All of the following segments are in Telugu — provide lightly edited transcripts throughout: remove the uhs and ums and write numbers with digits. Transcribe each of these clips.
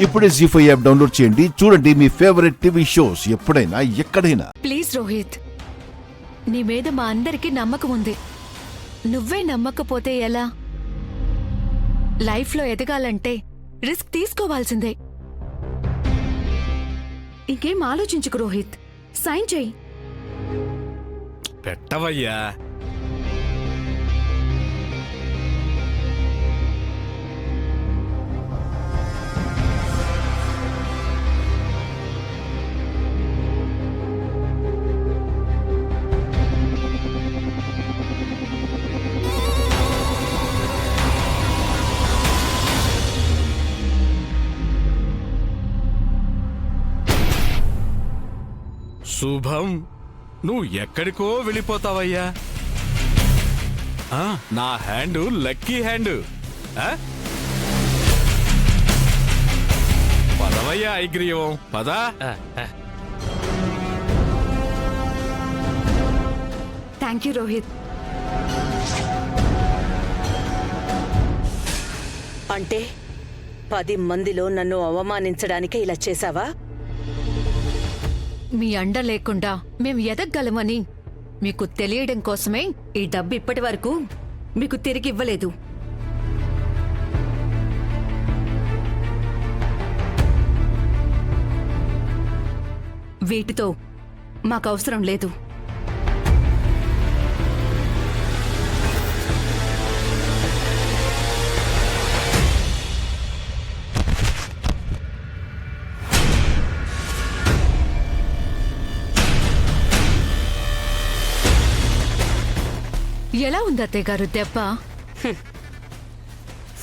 ఇప్పుడే జీ5 యాప్ డౌన్లోడ్ చేయండి. చూడండి మీ ఫేవరెట్ టీవీ షోస్ ఎప్పుడైనా ఎక్కడైనా. ప్లీజ్ రోహిత్, నీ మీద మా అందరికీ నమ్మకం ఉంది. నువ్వే నమ్మకపోతే ఎలా? లైఫ్లో ఎదగాలంటే రిస్క్ తీసుకోవాల్సిందే. ఇంకేం ఆలోచించుకు రోహిత్, సైన్ చెయ్యి. పెట్టవయ్యా. శుభం, నువ్వు ఎక్కడికో వెళ్ళిపోతావయ్యా. నా హ్యాండు లక్కీ హ్యాండు. పదవయ్యా ఐగ్రీవం, పదా. Thank you Rohit. అంటే 10 మందిలో నన్ను అవమానించడానికే ఇలా చేశావా? మీ అండ లేకుండా మేం ఎదగలమని మీకు తెలియడం కోసమే ఈ డబ్బు ఇప్పటి వరకు మీకు తిరిగి ఇవ్వలేదు. వీటితో మాకు అవసరం లేదు. ఎలా ఉంది అత్తయ్య గారు దెబ్బ?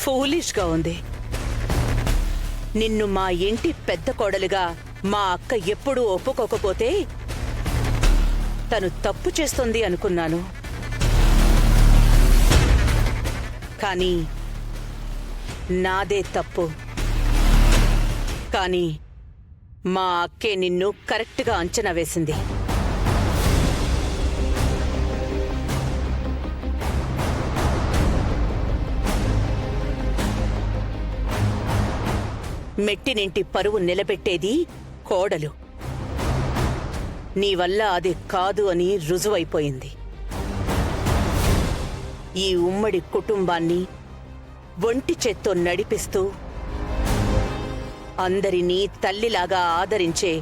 ఫూలిష్గా ఉంది. నిన్ను మా ఇంటి పెద్ద కోడలుగా మా అక్క ఎప్పుడూ ఒప్పుకోకపోతే తను తప్పు చేస్తుంది అనుకున్నాను. కానీ నాదే తప్పు. కానీ మా అక్కే నిన్ను కరెక్ట్గా అంచనా వేసింది. మెట్టినింటి పరువు నిలబెట్టేది కోడలు. నీ వల్ల అది కాదు అని రుజువైపోయింది. ఈ ఉమ్మడి కుటుంబాన్ని ఒంటి చేత్తో నడిపిస్తూ అందరినీ తల్లిలాగా ఆదరించే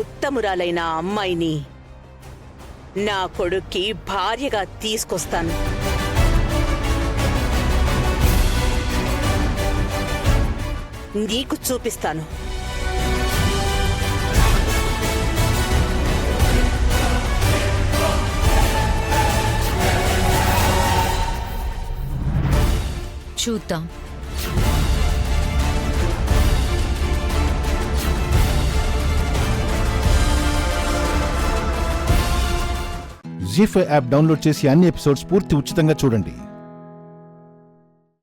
ఉత్తమురాలైన అమ్మాయిని నా కొడుక్కి భార్యగా తీసుకొస్తాను. నీకు చూపిస్తాను. చూద్దాం. జీ5 యాప్ డౌన్లోడ్ చేసి అన్ని ఎపిసోడ్స్ పూర్తి ఉచితంగా చూడండి.